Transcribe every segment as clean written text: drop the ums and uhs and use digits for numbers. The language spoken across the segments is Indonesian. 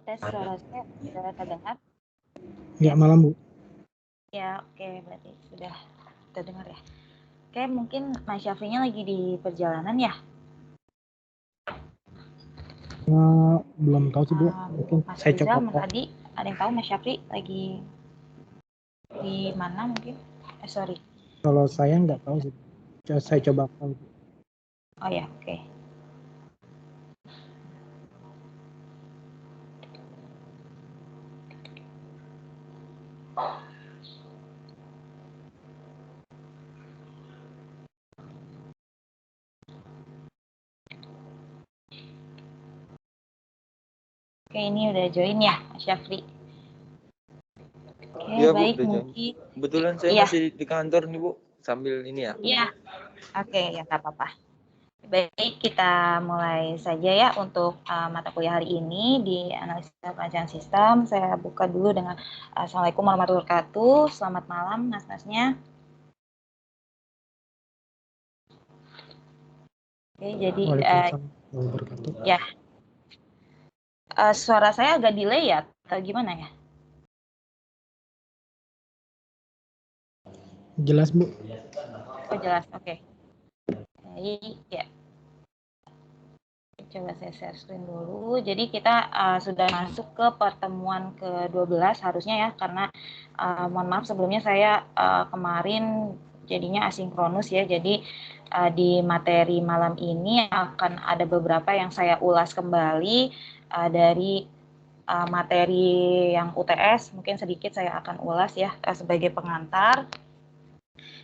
Tes suara saya sudah terdengar? Ya, malam Bu. Ya, oke, berarti sudah terdengar ya. Oke, mungkin Mas Syafrinya lagi di perjalanan ya? Belum tahu sih Bu. Mungkin Mas saya Rizal, coba Mas call. Adi, ada yang tahu Mas Syafri lagi di mana mungkin? Sorry. Kalau saya nggak tahu sih. Saya coba call. Oh ya, oke. Oke, ini udah join ya Mas Syafri. Oke, Iya, Bu, baik, udah mungkin. Kebetulan saya masih di kantor nih, Bu, sambil ini ya. Iya, oke, ya nggak apa-apa. Baik, kita mulai saja ya untuk mata kuliah hari ini di analisa perancangan sistem. Saya buka dulu dengan Assalamualaikum warahmatullahi wabarakatuh. Selamat malam, mas-masnya. Oke, jadi Waalaikumsalam warahmatullahi wabarakatuh. ya, suara saya agak delay ya, atau gimana ya? Jelas Bu. Oh jelas, oke. Baik, ya. Coba saya share screen dulu. Jadi kita sudah masuk ke pertemuan ke-12 harusnya ya, karena mohon maaf sebelumnya saya kemarin jadinya asinkronus ya. Jadi di materi malam ini akan ada beberapa yang saya ulas kembali dari materi yang UTS. Mungkin sedikit saya akan ulas ya sebagai pengantar.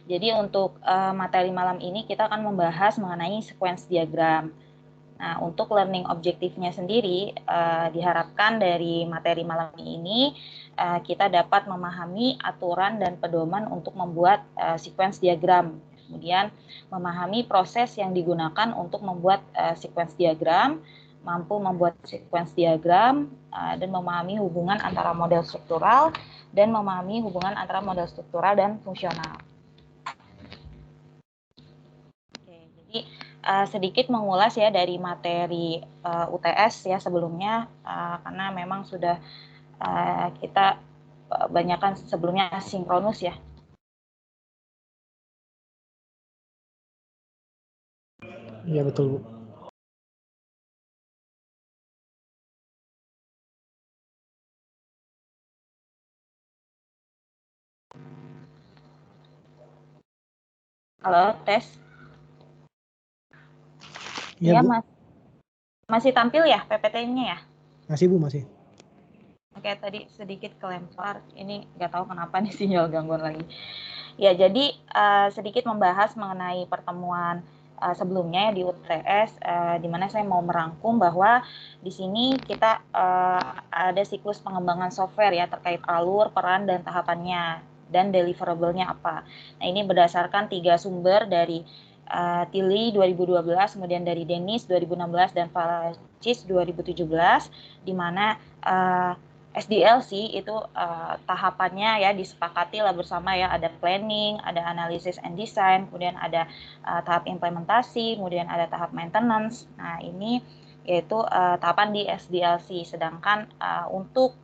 Jadi untuk materi malam ini kita akan membahas mengenai sequence diagram. Nah, untuk learning objektifnya sendiri, diharapkan dari materi malam ini kita dapat memahami aturan dan pedoman untuk membuat sequence diagram. Kemudian memahami proses yang digunakan untuk membuat sequence diagram, mampu membuat sequence diagram, dan memahami hubungan antara model struktural dan memahami hubungan antara model struktural dan fungsional. Oke, jadi sedikit mengulas ya dari materi UTS ya sebelumnya karena memang sudah kita banyakkan sebelumnya sinkronus ya. Iya betul Bu. Halo, tes. Iya Ya, Bu. masih tampil ya PPT-nya ya? Masih Bu, masih. Oke, tadi sedikit kelempar. Ini nggak tahu kenapa nih sinyal gangguan lagi. Ya, jadi sedikit membahas mengenai pertemuan sebelumnya di UTS, di mana saya mau merangkum bahwa di sini kita ada siklus pengembangan software ya terkait alur, peran, dan tahapannya, dan deliverable-nya apa. Nah, ini berdasarkan 3 sumber dari Tilly 2012, kemudian dari Dennis 2016, dan Valacis 2017, di mana SDLC itu tahapannya ya disepakati lah bersama ya, ada planning, ada analysis and design, kemudian ada tahap implementasi, kemudian ada tahap maintenance. Nah, ini yaitu tahapan di SDLC. Sedangkan untuk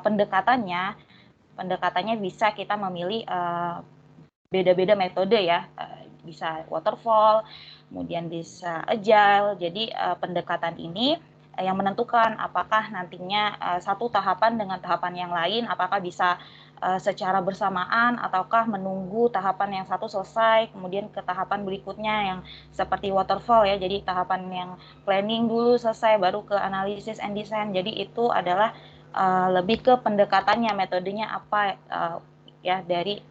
pendekatannya bisa kita memilih beda-beda metode ya, bisa waterfall, kemudian bisa agile. Jadi pendekatan ini yang menentukan apakah nantinya satu tahapan dengan tahapan yang lain, apakah bisa secara bersamaan ataukah menunggu tahapan yang satu selesai kemudian ke tahapan berikutnya yang seperti waterfall ya. Jadi tahapan yang planning dulu selesai baru ke analysis and design. Jadi itu adalah lebih ke pendekatannya, metodenya apa ya dari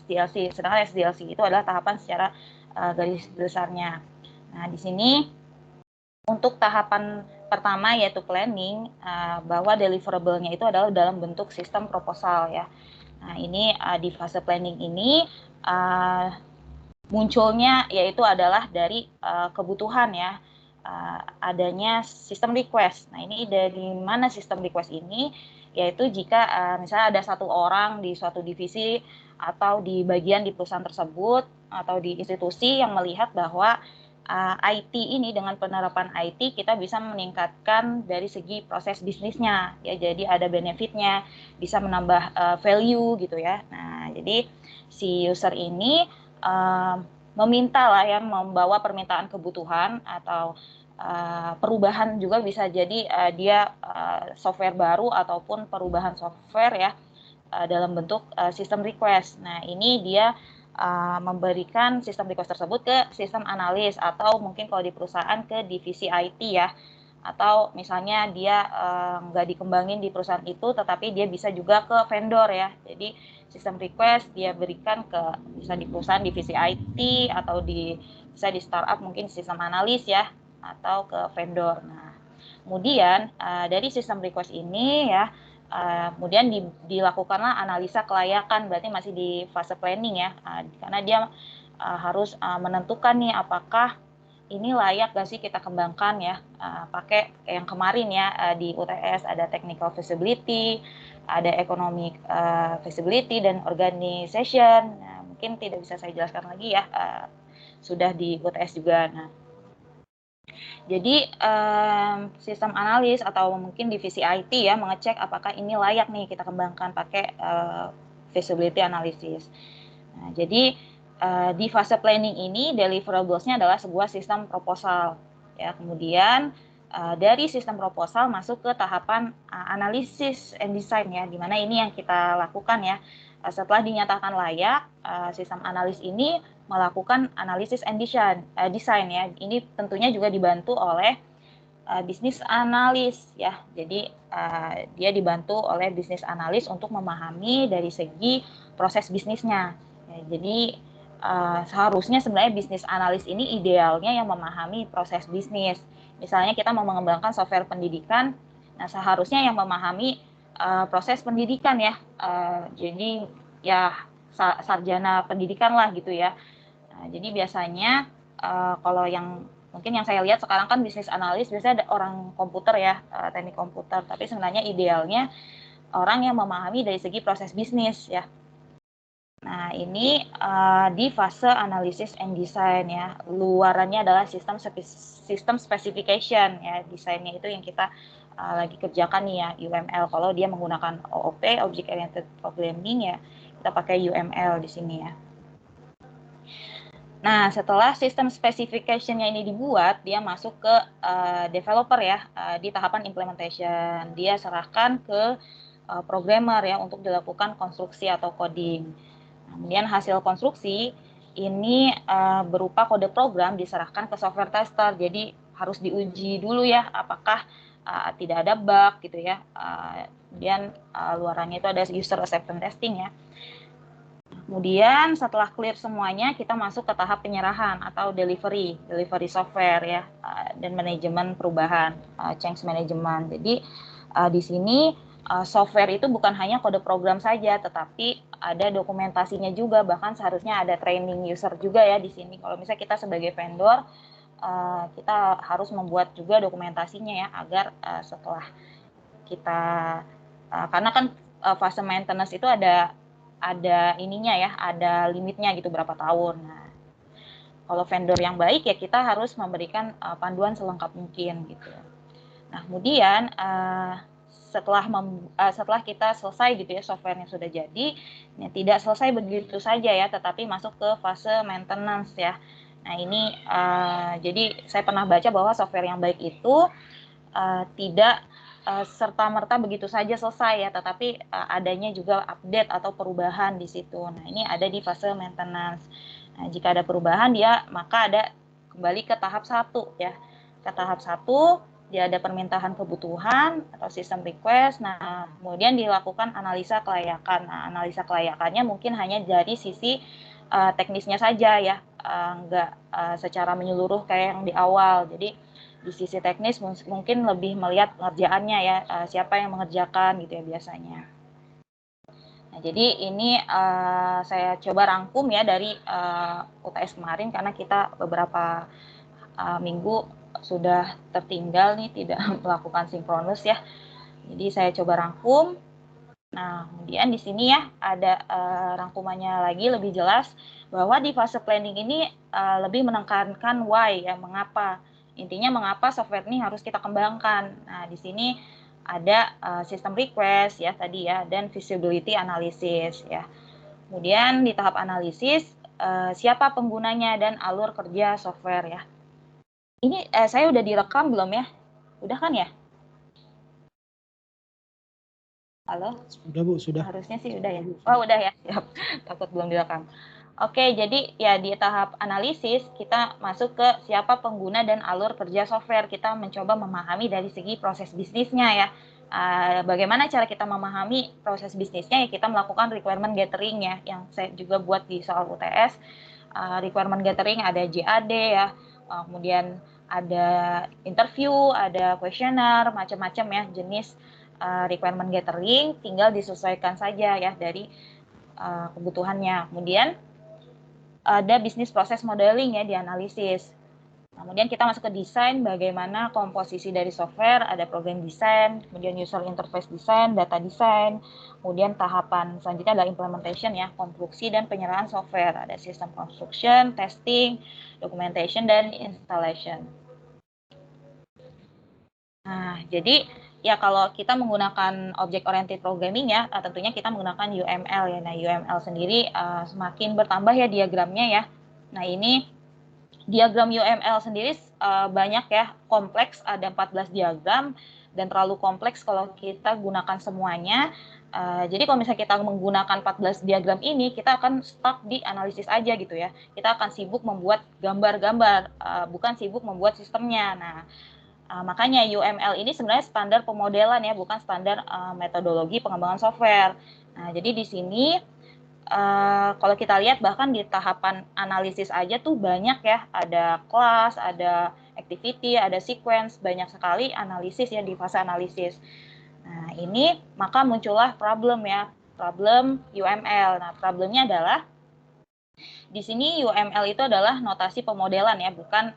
SDLC. Sedangkan SDLC itu adalah tahapan secara garis besarnya. Nah, di sini untuk tahapan pertama yaitu planning, bahwa deliverable-nya itu adalah dalam bentuk sistem proposal ya. Nah, ini di fase planning ini munculnya yaitu adalah dari kebutuhan ya, adanya sistem request. Nah, ini dari mana sistem request ini? Yaitu jika misalnya ada satu orang di suatu divisi atau di bagian di perusahaan tersebut atau di institusi yang melihat bahwa IT ini, dengan penerapan IT kita bisa meningkatkan dari segi proses bisnisnya ya, jadi ada benefitnya, bisa menambah value gitu ya. Nah, jadi si user ini meminta lah ya, membawa permintaan kebutuhan atau perubahan juga, bisa jadi dia software baru ataupun perubahan software ya, dalam bentuk sistem request. Nah, ini dia memberikan sistem request tersebut ke sistem analis, atau mungkin kalau di perusahaan ke divisi IT ya, atau misalnya dia nggak dikembangin di perusahaan itu, tetapi dia bisa juga ke vendor ya. Jadi sistem request dia berikan ke, bisa di perusahaan divisi IT, atau bisa di startup mungkin sistem analis ya, atau ke vendor. Nah, kemudian dari sistem request ini ya, kemudian dilakukanlah analisa kelayakan, berarti masih di fase planning ya, karena dia harus menentukan nih apakah ini layak gak sih kita kembangkan ya, pakai yang kemarin ya, di UTS ada technical feasibility, ada economic feasibility, dan organization. Nah, mungkin tidak bisa saya jelaskan lagi ya, sudah di UTS juga. Nah, jadi sistem analis atau mungkin divisi IT ya, mengecek apakah ini layak nih kita kembangkan pakai feasibility analysis. Nah, jadi di fase planning ini deliverables-nya adalah sebuah sistem proposal ya. Kemudian dari sistem proposal masuk ke tahapan analisis and design ya, dimana ini yang kita lakukan ya. Setelah dinyatakan layak, sistem analis ini melakukan analisis and design ya. Ini tentunya juga dibantu oleh bisnis analis ya. Jadi dia dibantu oleh bisnis analis untuk memahami dari segi proses bisnisnya. Ya, jadi seharusnya sebenarnya bisnis analis ini idealnya yang memahami proses bisnis. Misalnya kita mau mengembangkan software pendidikan, nah seharusnya yang memahami proses pendidikan ya. Jadi ya sarjana pendidikan lah gitu ya. Nah, jadi biasanya kalau yang mungkin yang saya lihat sekarang kan bisnis analis biasanya ada orang komputer ya, teknik komputer. Tapi sebenarnya idealnya orang yang memahami dari segi proses bisnis ya. Nah, ini di fase analysis and design ya. Luarannya adalah sistem specification ya. Desainnya itu yang kita lagi kerjakan nih ya, UML. Kalau dia menggunakan OOP, Object Oriented Programming ya, kita pakai UML di sini ya. Nah, setelah sistem specification-nya ini dibuat, dia masuk ke developer ya, di tahapan implementation. Dia serahkan ke programmer ya untuk dilakukan konstruksi atau coding. Kemudian hasil konstruksi ini berupa kode program diserahkan ke software tester. Jadi harus diuji dulu ya apakah tidak ada bug gitu ya. Kemudian luarannya itu ada user acceptance testing ya. Kemudian setelah clear semuanya, kita masuk ke tahap penyerahan atau delivery software ya, dan manajemen perubahan, change management. Jadi di sini software itu bukan hanya kode program saja, tetapi ada dokumentasinya juga, bahkan seharusnya ada training user juga ya di sini. Kalau misalnya kita sebagai vendor, kita harus membuat juga dokumentasinya ya, agar setelah kita, karena kan fase maintenance itu ada ininya ya, ada limitnya gitu berapa tahun. Nah, kalau vendor yang baik ya kita harus memberikan panduan selengkap mungkin gitu. Nah, kemudian setelah kita selesai gitu ya, softwarenya sudah jadi, ya tidak selesai begitu saja ya, tetapi masuk ke fase maintenance ya. Nah, ini jadi saya pernah baca bahwa software yang baik itu tidak serta-merta begitu saja selesai ya, tetapi adanya juga update atau perubahan di situ. Nah, ini ada di fase maintenance. Nah, jika ada perubahan maka ada kembali ke tahap 1 ya. Ke tahap 1 dia ada permintaan kebutuhan atau sistem request. Nah, kemudian dilakukan analisa kelayakan. Nah, analisa kelayakannya mungkin hanya dari sisi teknisnya saja ya, nggak secara menyeluruh kayak yang di awal. Jadi di sisi teknis mungkin lebih melihat pengerjaannya ya, siapa yang mengerjakan gitu ya biasanya. Nah, jadi ini saya coba rangkum ya dari UTS kemarin, karena kita beberapa minggu sudah tertinggal nih tidak melakukan sinkronus ya. Jadi saya coba rangkum. Nah, kemudian di sini ya ada rangkumannya lagi lebih jelas bahwa di fase planning ini lebih menekankan why ya, mengapa. Intinya mengapa software ini harus kita kembangkan. Nah, di sini ada sistem request ya tadi ya, dan feasibility analysis ya. Kemudian di tahap analisis siapa penggunanya dan alur kerja software ya. Ini saya udah direkam belum ya? Udah kan ya? Halo? Sudah Bu, sudah. Harusnya sih udah ya. Oh udah ya, siap. Takut belum direkam. Oke, jadi ya di tahap analisis kita masuk ke siapa pengguna dan alur kerja software. Kita mencoba memahami dari segi proses bisnisnya ya. Bagaimana cara kita memahami proses bisnisnya ya, kita melakukan requirement gathering ya, yang saya juga buat di soal UTS. Requirement gathering ada JAD ya, kemudian ada interview, ada questionnaire, macam-macam ya jenis requirement gathering, tinggal disesuaikan saja ya dari kebutuhannya. Kemudian ada bisnis proses modeling ya, dianalisis. Kemudian kita masuk ke desain, bagaimana komposisi dari software, ada program desain, kemudian user interface design, data design, kemudian tahapan selanjutnya adalah implementation ya, konstruksi dan penyerahan software, ada sistem construction, testing, documentation, dan installation. Nah, jadi ya kalau kita menggunakan object oriented programming ya, tentunya kita menggunakan UML ya. Nah, UML sendiri semakin bertambah ya diagramnya ya. Nah, ini diagram UML sendiri banyak ya, kompleks, ada 14 diagram dan terlalu kompleks kalau kita gunakan semuanya. Jadi kalau misalnya kita menggunakan 14 diagram ini, kita akan stuck di analisis aja gitu ya. Kita akan sibuk membuat gambar-gambar, bukan sibuk membuat sistemnya. Nah, makanya UML ini sebenarnya standar pemodelan ya, bukan standar metodologi pengembangan software. Nah, jadi di sini kalau kita lihat bahkan di tahapan analisis aja tuh banyak ya, ada kelas, ada activity, ada sequence, banyak sekali analisis ya di fase analisis. Nah, ini maka muncullah problem ya, problem UML. Nah, problemnya adalah di sini UML itu adalah notasi pemodelan ya, bukan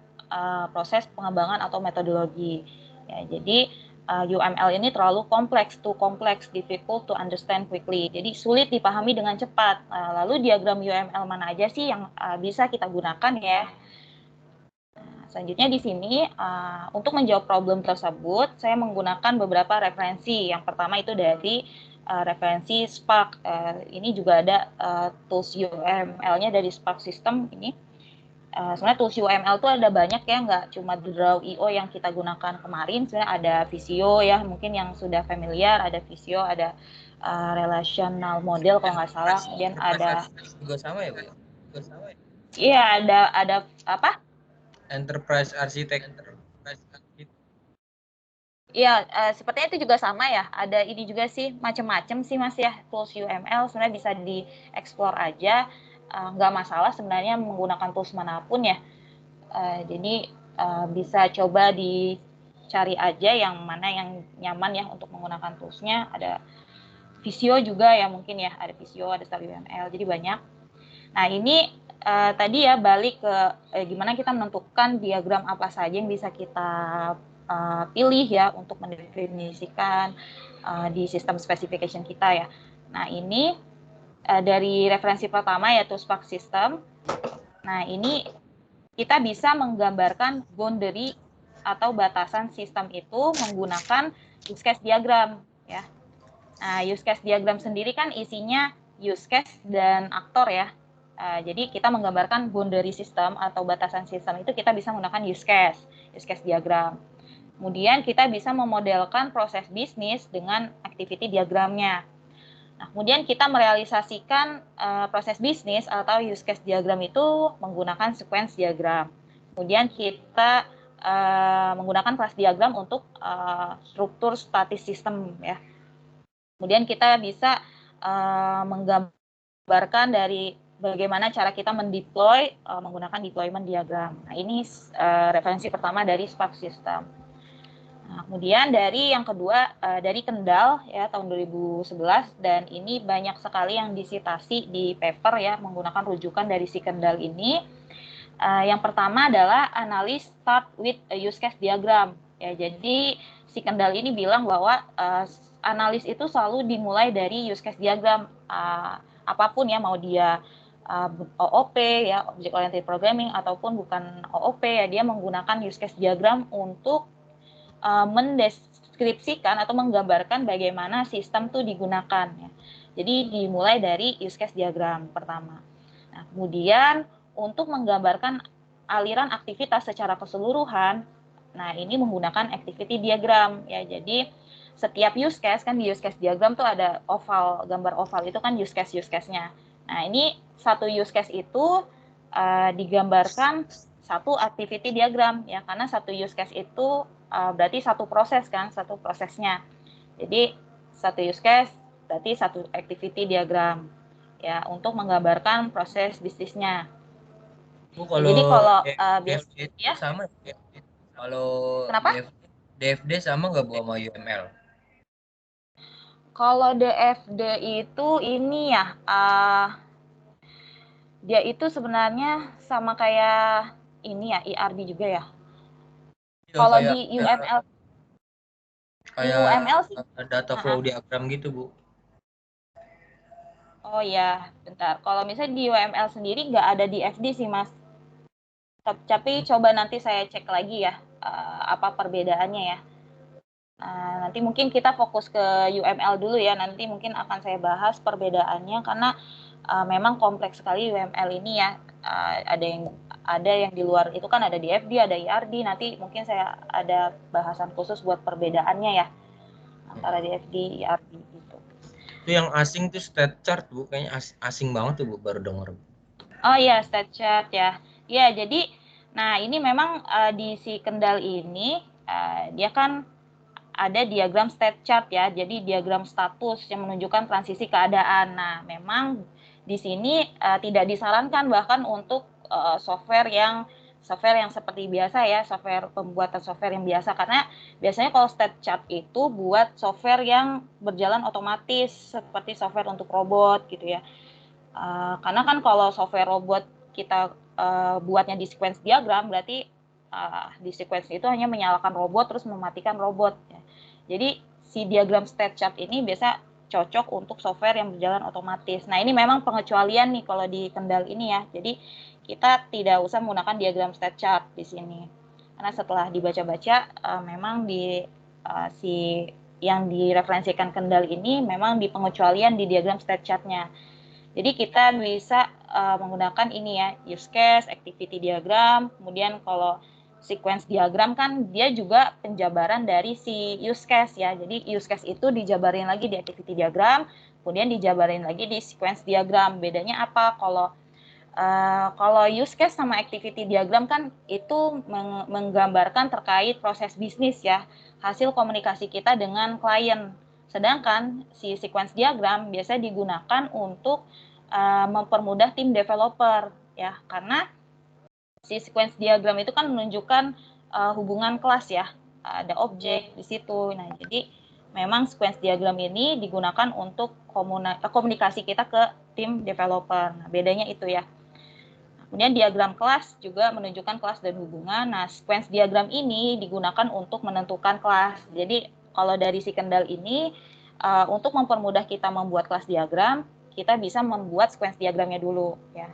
proses pengembangan atau metodologi. Ya, jadi UML ini terlalu kompleks, too complex, difficult to understand quickly. Jadi sulit dipahami dengan cepat. Lalu diagram UML mana aja sih yang bisa kita gunakan ya? Selanjutnya di sini untuk menjawab problem tersebut, saya menggunakan beberapa referensi. Yang pertama itu dari referensi Spark. Ini juga ada tools UML-nya dari Spark System ini. Sebenarnya tools UML itu ada banyak ya, nggak cuma Draw.io yang kita gunakan kemarin. Sebenarnya ada Visio ya, mungkin yang sudah familiar, ada Visio, ada relational model kalau nggak salah. Kemudian ada juga sama ya, Bu? iya ada apa? Enterprise Architect. Iya, sepertinya itu juga sama ya. Ada ini juga sih, macam-macam sih Mas ya, tools UML sebenarnya bisa dieksplor aja, nggak masalah sebenarnya menggunakan tools manapun ya. Jadi bisa coba dicari aja yang mana yang nyaman ya untuk menggunakan toolsnya. Ada Visio juga ya mungkin ya, ada Visio, ada Star UML, jadi banyak. Nah ini tadi ya balik ke gimana kita menentukan diagram apa saja yang bisa kita pilih ya untuk mendefinisikan di sistem specification kita ya. Nah ini dari referensi pertama yaitu Spark System. Nah ini kita bisa menggambarkan boundary atau batasan sistem itu menggunakan use case diagram ya. Nah, use case diagram sendiri kan isinya use case dan aktor ya. Jadi kita menggambarkan boundary system atau batasan sistem itu kita bisa menggunakan use case diagram. Kemudian kita bisa memodelkan proses bisnis dengan activity diagramnya. Nah, kemudian kita merealisasikan proses bisnis atau use case diagram itu menggunakan sequence diagram. Kemudian kita menggunakan class diagram untuk struktur statis sistem ya. Kemudian kita bisa menggambarkan dari bagaimana cara kita mendeploy menggunakan deployment diagram. Nah, ini referensi pertama dari Spark System. Nah, kemudian dari yang kedua dari Kendall ya tahun 2011 dan ini banyak sekali yang disitasi di paper ya menggunakan rujukan dari si Kendall ini. Yang pertama adalah analysis start with a use case diagram. Ya, jadi si Kendall ini bilang bahwa analis itu selalu dimulai dari use case diagram, apapun ya, mau dia OOP ya, Object Oriented Programming, ataupun bukan OOP ya, dia menggunakan use case diagram untuk mendeskripsikan atau menggambarkan bagaimana sistem itu digunakan ya. Jadi dimulai dari use case diagram pertama. Nah, kemudian untuk menggambarkan aliran aktivitas secara keseluruhan, nah ini menggunakan activity diagram ya. Jadi setiap use case kan, di use case diagram tuh ada oval, gambar oval itu kan use case-nya. Nah, ini satu use case itu digambarkan satu activity diagram ya, karena satu use case itu berarti satu proses kan, satu prosesnya. Jadi satu use case berarti satu activity diagram ya, untuk menggambarkan proses bisnisnya. Bu, Ya, kalau jadi kalau DFD itu ya, sama ya? Kalau kenapa? DFD sama nggak Bu sama UML? Kalau DFD itu ini ya, dia itu sebenarnya sama kayak ini ya, IRB juga ya. Ya, Kalau kayak di UML, sih. data flow diagram gitu Bu. Oh ya, bentar. Kalau misalnya di UML sendiri nggak ada di FD sih, Mas. Tapi coba nanti saya cek lagi ya, apa perbedaannya ya. Nanti mungkin kita fokus ke UML dulu ya. Nanti mungkin akan saya bahas perbedaannya, karena memang kompleks sekali UML ini ya. Ada yang di luar itu kan, ada di FD, ada IRD. Nanti mungkin saya ada bahasan khusus buat perbedaannya ya, antara di FD, IRD gitu. Itu yang asing tuh state chart Bu, kayaknya asing banget tuh Bu, baru denger. Oh iya, state chart ya. Ya, jadi nah ini memang di si Kendal ini dia kan ada diagram state chart ya. Jadi diagram status yang menunjukkan transisi keadaan. Nah, memang di sini tidak disarankan bahkan untuk software yang seperti biasa ya, pembuatan software yang biasa, karena biasanya kalau state chart itu buat software yang berjalan otomatis seperti software untuk robot gitu ya. Karena kan kalau software robot kita buatnya di sequence diagram, berarti di sequence itu hanya menyalakan robot terus mematikan robot ya. Jadi si diagram state chart ini biasa cocok untuk software yang berjalan otomatis. Nah, ini memang pengecualian nih kalau di Kendal ini ya. Jadi kita tidak usah menggunakan diagram state chart di sini. Karena setelah dibaca-baca memang di si yang direferensikan Kendal ini memang di pengecualian di diagram state chart-nya. Jadi kita bisa menggunakan ini ya, use case, activity diagram, kemudian kalau sequence diagram kan dia juga penjabaran dari si use case ya. Jadi use case itu dijabarin lagi di activity diagram, kemudian dijabarin lagi di sequence diagram. Bedanya apa? Kalau use case sama activity diagram kan itu menggambarkan terkait proses bisnis ya, hasil komunikasi kita dengan klien. Sedangkan si sequence diagram biasa digunakan untuk mempermudah tim developer ya, karena si sequence diagram itu kan menunjukkan hubungan kelas ya, ada objek di situ. Nah, jadi memang sequence diagram ini digunakan untuk komunikasi kita ke tim developer. Nah, bedanya itu ya. Kemudian diagram kelas juga menunjukkan kelas dan hubungan. Nah, sequence diagram ini digunakan untuk menentukan kelas. Jadi kalau dari si Kendal ini untuk mempermudah kita membuat kelas diagram, kita bisa membuat sequence diagramnya dulu ya.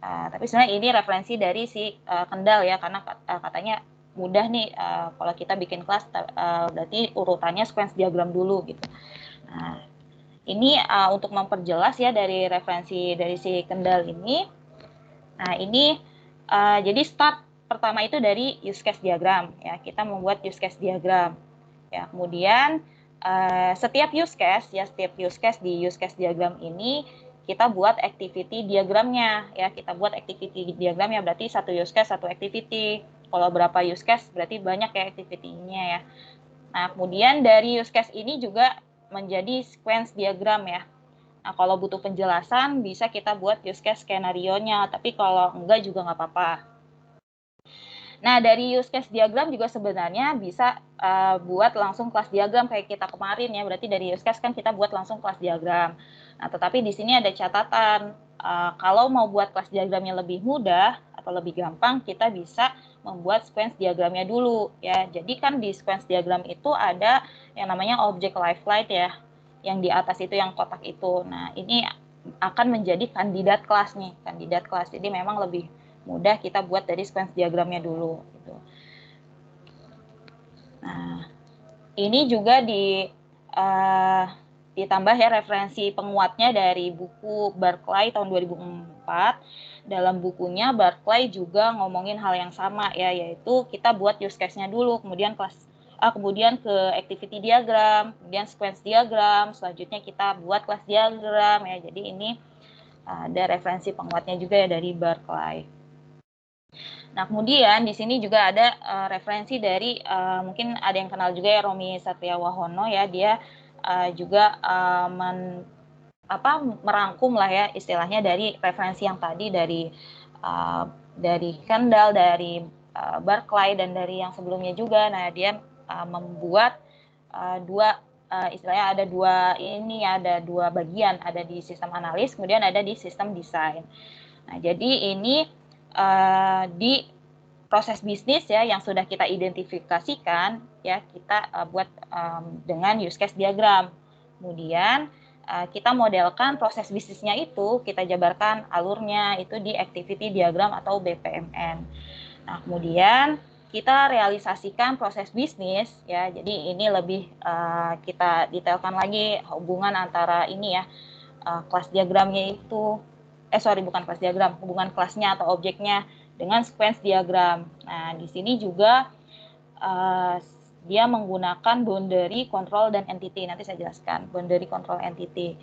Tapi sebenarnya ini referensi dari si Kendal ya, karena katanya mudah nih kalau kita bikin kelas berarti urutannya sequence diagram dulu gitu. Nah, ini untuk memperjelas ya dari referensi dari si Kendal ini. Nah, ini jadi start pertama itu dari use case diagram ya. Kita membuat use case diagram. Ya, kemudian setiap use case di use case diagram ini kita buat activity diagramnya ya. Kita buat activity diagramnya, berarti satu use case satu activity. Kalau berapa use case berarti banyak ya activity-nya ya. Nah, kemudian dari use case ini juga menjadi sequence diagram ya. Nah, kalau butuh penjelasan bisa kita buat use case skenario-nya, tapi kalau enggak juga nggak apa-apa. Nah, dari use case diagram juga sebenarnya bisa buat langsung kelas diagram kayak kita kemarin ya. Berarti dari use case kan kita buat langsung kelas diagram. Nah, tetapi di sini ada catatan. Kalau mau buat kelas diagramnya lebih mudah atau lebih gampang, kita bisa membuat sequence diagramnya dulu ya. Jadi kan di sequence diagram itu ada yang namanya objek lifeline ya, yang di atas itu yang kotak itu. Nah, ini akan menjadi kandidat kelas nih, kandidat kelas. Jadi memang lebih mudah kita buat dari sequence diagramnya dulu gitu. Nah, ini juga ditambah ya referensi penguatnya dari buku Barclay tahun 2004. Dalam bukunya Barclay juga ngomongin hal yang sama ya, yaitu kita buat use case-nya dulu, kemudian kemudian ke activity diagram, kemudian sequence diagram, selanjutnya kita buat class diagram ya. Jadi ini ada referensi penguatnya juga ya dari Barclay. Nah, kemudian di sini juga ada referensi dari mungkin ada yang kenal juga ya, Romi Satriawahono ya. Dia juga merangkum lah ya istilahnya dari referensi yang tadi dari Kendall, dari Barclay, dan dari yang sebelumnya juga. Nah, dia membuat istilahnya ada dua bagian, ada di sistem analis, kemudian ada di sistem desain. Nah, jadi ini di proses bisnis ya yang sudah kita identifikasikan ya, kita buat dengan use case diagram. Kemudian kita modelkan proses bisnisnya itu, kita jabarkan alurnya itu di activity diagram atau BPMN. Nah, kemudian kita realisasikan proses bisnis ya. Jadi ini lebih kita detailkan lagi hubungan antara ini ya, kelas diagramnya itu bukan kelas diagram, hubungan kelasnya atau objeknya dengan sequence diagram. Nah, di sini juga dia menggunakan boundary, control, dan entity. Nanti saya jelaskan boundary, control, entity.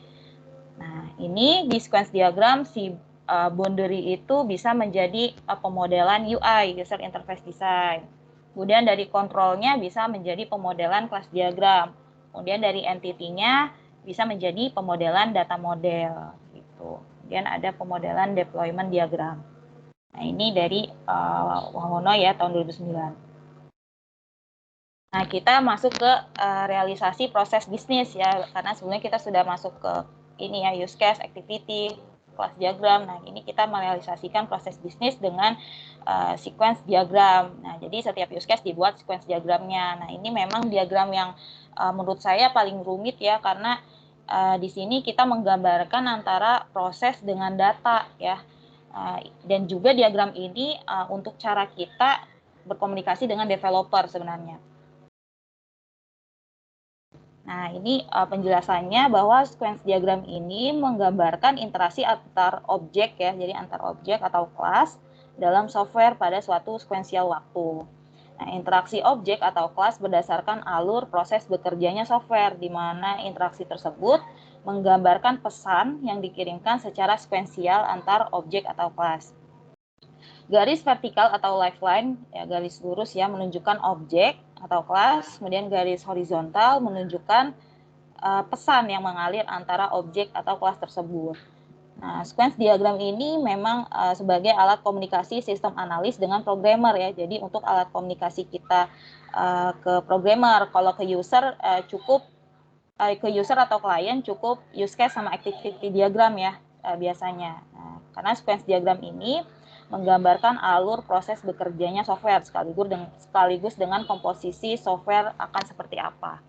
Nah, ini di sequence diagram si boundary itu bisa menjadi pemodelan UI, user interface design. Kemudian dari kontrolnya bisa menjadi pemodelan kelas diagram. Kemudian dari entity-nya bisa menjadi pemodelan data model gitu. Kemudian ada pemodelan deployment diagram. Nah, ini dari Wahono ya tahun 2009. Nah, kita masuk ke realisasi proses bisnis ya, karena sebelumnya kita sudah masuk ke ini ya, use case, activity, class diagram. Nah, ini kita merealisasikan proses bisnis dengan sequence diagram. Nah, jadi setiap use case dibuat sequence diagramnya. Nah, ini memang diagram yang menurut saya paling rumit ya, karena di sini kita menggambarkan antara proses dengan data ya. Dan juga diagram ini untuk cara kita berkomunikasi dengan developer sebenarnya. Nah, ini penjelasannya bahwa sequence diagram ini menggambarkan interaksi antar objek ya, jadi antar objek atau kelas dalam software pada suatu sekuensial waktu. Nah, interaksi objek atau kelas berdasarkan alur proses bekerjanya software, di mana interaksi tersebut menggambarkan pesan yang dikirimkan secara sekuensial antar objek atau kelas. Garis vertikal atau lifeline, ya garis lurus ya, menunjukkan objek atau kelas, kemudian garis horizontal menunjukkan pesan yang mengalir antara objek atau kelas tersebut. Nah, sequence diagram ini memang sebagai alat komunikasi sistem analis dengan programmer ya. Jadi untuk alat komunikasi kita ke programmer, kalau ke user ke user atau klien cukup use case sama activity diagram ya biasanya. Nah, karena sequence diagram ini menggambarkan alur proses bekerjanya software sekaligus dengan komposisi software akan seperti apa.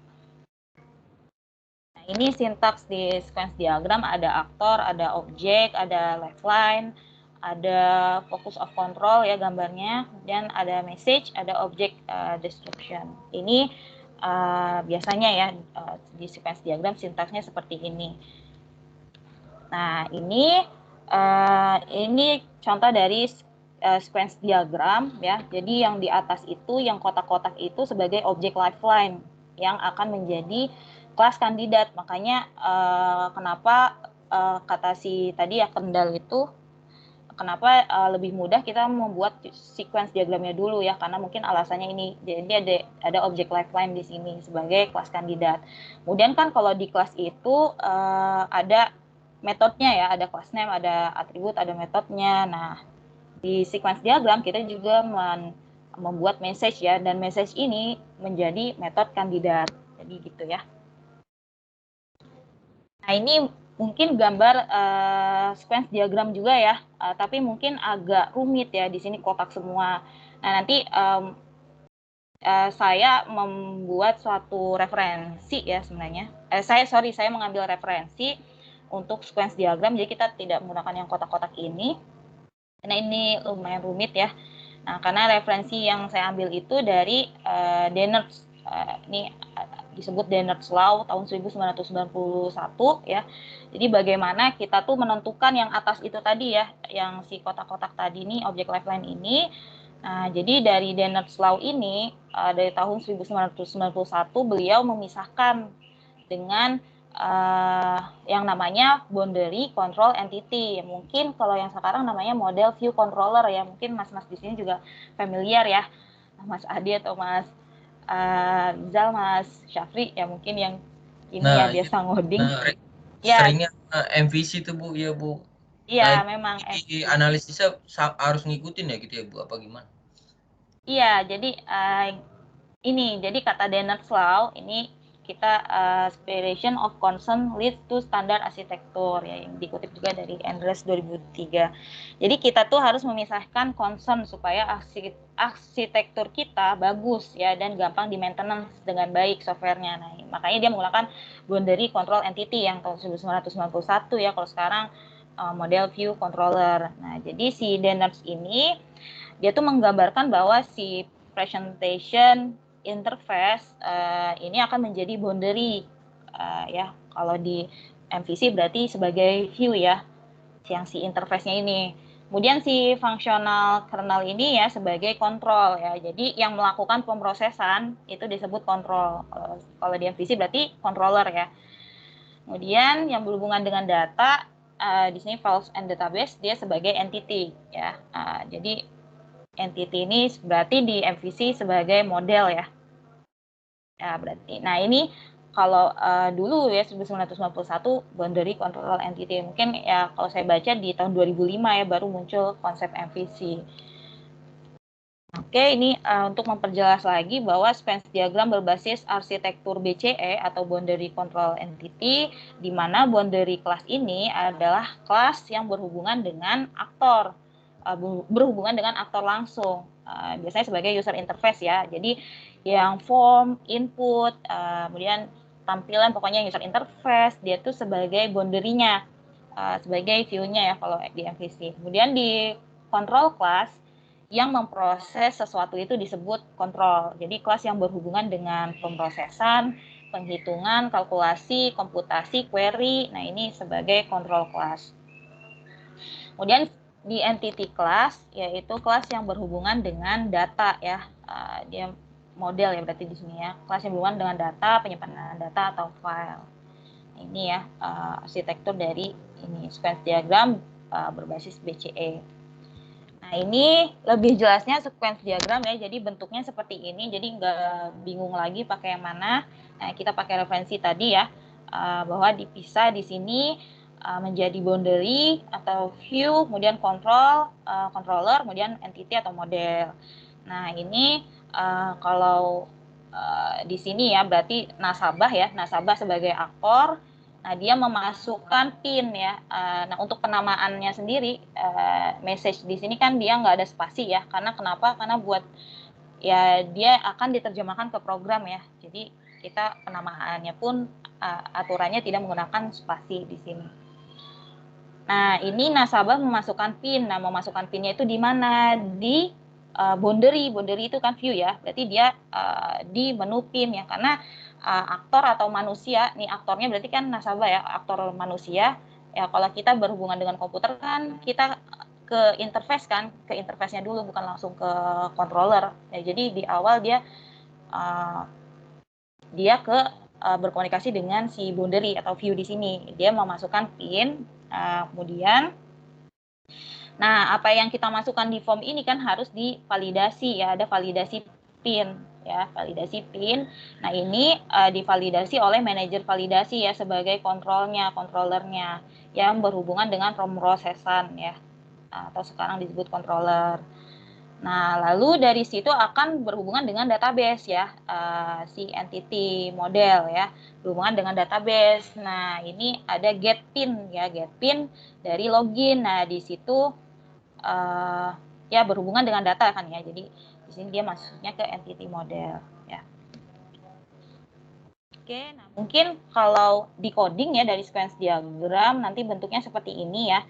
Nah, ini sintaks di sequence diagram, ada aktor, ada objek, ada lifeline, ada focus of control ya gambarnya, dan ada message, ada object description. Ini biasanya ya di sequence diagram sintaksnya seperti ini. Nah, ini contoh dari sequence diagram ya. Jadi yang di atas itu, yang kotak-kotak itu sebagai objek lifeline yang akan menjadi kelas kandidat. Makanya kenapa kata si tadi ya Kendall itu, kenapa lebih mudah kita membuat sequence diagramnya dulu ya, karena mungkin alasannya ini. Jadi ada objek lifeline di sini sebagai kelas kandidat. Kemudian kan kalau di kelas itu ada metodenya ya, ada class name, ada atribut, ada metodenya. Nah, di sequence diagram kita juga membuat message ya, dan message ini menjadi metode kandidat. Jadi gitu ya. Nah, ini mungkin gambar sequence diagram juga ya, tapi mungkin agak rumit ya, di sini kotak semua. Nah, nanti saya membuat suatu referensi ya sebenarnya. Saya mengambil referensi untuk sequence diagram, jadi kita tidak menggunakan yang kotak-kotak ini. Karena ini lumayan rumit ya. Nah, karena referensi yang saya ambil itu dari Dennert, ini disebut Dennert's Law tahun 1991 ya. Jadi bagaimana kita tuh menentukan yang atas itu tadi ya, yang si kotak-kotak tadi ini, objek lifeline ini. Nah, jadi dari Dennert's Law ini dari tahun 1991 beliau memisahkan dengan yang namanya boundary control entity. Mungkin kalau yang sekarang namanya model view controller ya. Mungkin mas-mas di sini juga familiar ya, Mas Adi atau Mas Zal, Mas Syafri ya, mungkin yang ini ya biasa ngoding. Ya, seringnya MVC tuh Bu, ya Bu. iya Nah, memang di analisisnya harus ngikutin ya gitu ya Bu, apa gimana? Iya, jadi jadi kata Dennert Law ini kita aspiration of concern leads to standard arsitektur ya, yang dikutip juga dari Andres 2003. Jadi kita tuh harus memisahkan concern supaya arsitektur kita bagus ya dan gampang di maintenance dengan baik softwarenya. Nah, makanya dia menggunakan boundary control entity yang tahun 1991 ya, kalau sekarang model view controller. Nah, jadi si Dennert ini dia tuh menggambarkan bahwa si presentation interface ini akan menjadi boundary ya. Kalau di MVC berarti sebagai view ya, yang si interface-nya ini. Kemudian si functional kernel ini ya sebagai kontrol ya. Jadi yang melakukan pemrosesan itu disebut kontrol. Kalau di MVC berarti controller ya. Kemudian yang berhubungan dengan data di sini files and database dia sebagai entity ya. Jadi entity ini berarti di MVC sebagai model ya. Ya berarti. Nah, ini kalau dulu ya 1991 boundary control entity, mungkin ya kalau saya baca di tahun 2005 ya baru muncul konsep MVC. Oke, ini untuk memperjelas lagi bahwa sequence diagram berbasis arsitektur BCE atau boundary control entity, di mana boundary class ini adalah kelas yang berhubungan dengan aktor. Berhubungan dengan aktor langsung, biasanya sebagai user interface ya. Jadi yang form, input, kemudian tampilan, pokoknya user interface dia tuh sebagai boundary-nya, sebagai view-nya ya kalau di MVC. Kemudian di control class yang memproses sesuatu itu disebut control. Jadi kelas yang berhubungan dengan pemrosesan, penghitungan, kalkulasi, komputasi, query. Nah, ini sebagai control class. Kemudian di entity class yaitu kelas yang berhubungan dengan data ya, dia model ya berarti di sini ya, kelas yang berhubungan dengan data, penyimpanan data atau file. Ini ya arsitektur dari ini sequence diagram berbasis BCE. Nah, ini lebih jelasnya sequence diagram ya, jadi bentuknya seperti ini, jadi nggak bingung lagi pakai yang mana. Nah, kita pakai referensi tadi ya, bahwa dipisah di sini menjadi boundary atau view, kemudian controller, kemudian entity atau model. Nah, ini kalau di sini ya berarti nasabah ya, nasabah sebagai aktor. Nah, dia memasukkan PIN ya. Nah, untuk penamaannya sendiri, message di sini kan dia nggak ada spasi ya. Karena kenapa? Karena buat ya dia akan diterjemahkan ke program ya. Jadi kita penamaannya pun aturannya tidak menggunakan spasi di sini. Nah, ini nasabah memasukkan PIN. Nah, memasukkan PIN-nya itu di mana? Di boundary. Boundary itu kan view ya. Berarti dia di menu PIN ya. Karena aktor atau manusia, nih aktornya berarti kan nasabah ya, aktor manusia. Ya, kalau kita berhubungan dengan komputer kan kita ke interface kan, ke interface-nya dulu bukan langsung ke controller. Ya, jadi di awal dia ke berkomunikasi dengan si boundary atau view di sini. Dia memasukkan PIN. Kemudian, nah apa yang kita masukkan di form ini kan harus divalidasi ya, ada validasi PIN ya, validasi PIN. Nah, ini divalidasi oleh manajer validasi ya sebagai controllernya yang berhubungan dengan pemrosesan ya, atau sekarang disebut controller. Nah, lalu dari situ akan berhubungan dengan database ya, si entity model ya, berhubungan dengan database. Nah, ini ada get pin ya, get pin dari login. Nah, di situ ya berhubungan dengan data kan ya. Jadi Di sini dia masuknya ke entity model ya. Oke, nah mungkin kalau di coding ya dari sequence diagram nanti bentuknya seperti ini ya.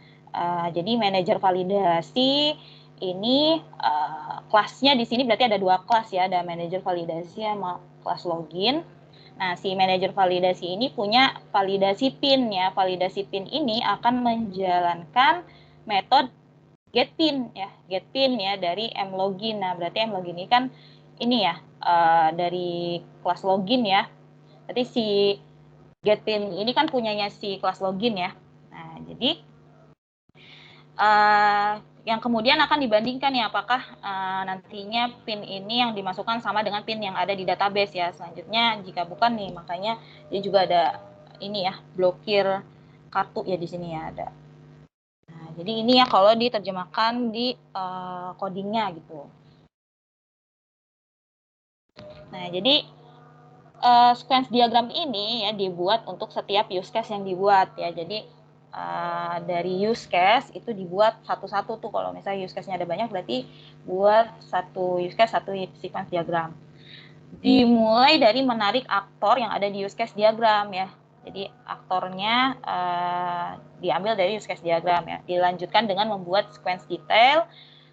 Jadi manajer validasi ini kelasnya di sini berarti ada 2 kelas ya, ada manajer validasi sama kelas login. Nah, si manajer validasi ini punya validasi pin ya. Validasi pin ini akan menjalankan metode getPin ya dari mlogin. Nah, berarti mlogin ini kan ini ya dari kelas login ya. Berarti si getPin ini kan punyanya si kelas login ya. Nah, jadi yang kemudian akan dibandingkan ya apakah nantinya pin ini yang dimasukkan sama dengan pin yang ada di database ya. Selanjutnya jika bukan nih, makanya dia juga ada ini ya, blokir kartu ya di sini ya ada. Nah, jadi ini ya kalau diterjemahkan di codingnya gitu. Nah, jadi sequence diagram ini ya dibuat untuk setiap use case yang dibuat ya. Jadi dari use case itu dibuat satu-satu tuh. Kalau misalnya use case-nya ada banyak berarti buat satu use case satu sequence diagram. Dimulai dari menarik aktor yang ada di use case diagram ya. Jadi aktornya diambil dari use case diagram ya. Dilanjutkan dengan membuat sequence detail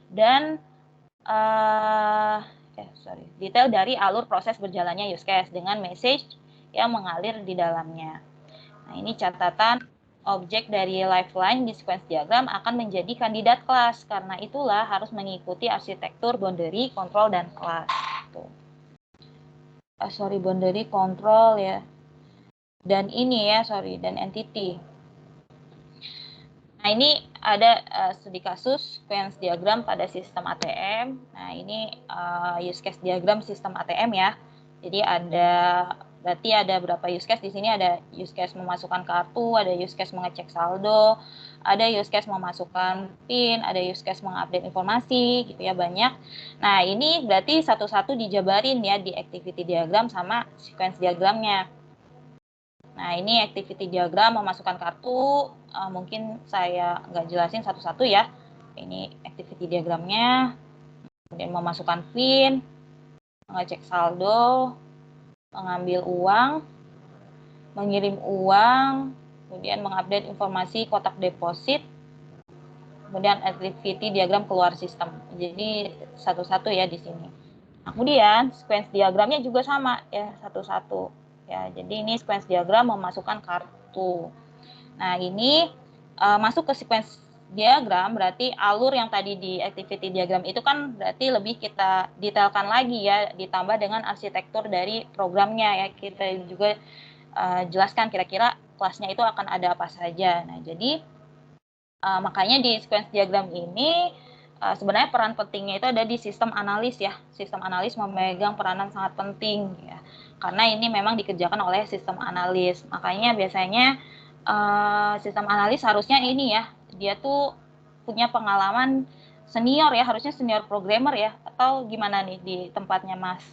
dan detail dari alur proses berjalannya use case dengan message yang mengalir di dalamnya. Nah, ini catatan objek dari lifeline di sequence diagram akan menjadi kandidat kelas. Karena itulah harus mengikuti arsitektur boundary, control, dan kelas. Boundary, control ya. Dan ini ya, dan entity. Nah, ini ada studi kasus sequence diagram pada sistem ATM. Nah, ini use case diagram sistem ATM ya. Jadi berarti ada berapa use case di sini? Ada use case memasukkan kartu, ada use case mengecek saldo, ada use case memasukkan PIN, ada use case mengupdate informasi, gitu ya, banyak. Nah, ini berarti satu-satu dijabarin ya di activity diagram sama sequence diagramnya. Nah, ini activity diagram memasukkan kartu, mungkin saya nggak jelasin satu-satu ya. Ini activity diagramnya, kemudian memasukkan PIN, mengecek saldo, mengambil uang, mengirim uang, kemudian mengupdate informasi kotak deposit, kemudian activity diagram keluar sistem. Jadi satu-satu ya di sini. Nah, kemudian sequence diagramnya juga sama ya, satu-satu. Ya, jadi ini sequence diagram memasukkan kartu. Nah, ini masuk ke sequence diagram berarti alur yang tadi di activity diagram itu kan berarti lebih kita detailkan lagi ya, ditambah dengan arsitektur dari programnya ya. Kita juga jelaskan kira-kira kelasnya itu akan ada apa saja. Nah, jadi makanya di sequence diagram ini sebenarnya peran pentingnya itu ada di sistem analis ya. Sistem analis memegang peranan sangat penting ya. Karena ini memang dikerjakan oleh sistem analis. Makanya biasanya sistem analis harusnya ini ya, dia tuh punya pengalaman senior ya, harusnya senior programmer ya, atau gimana nih di tempatnya Mas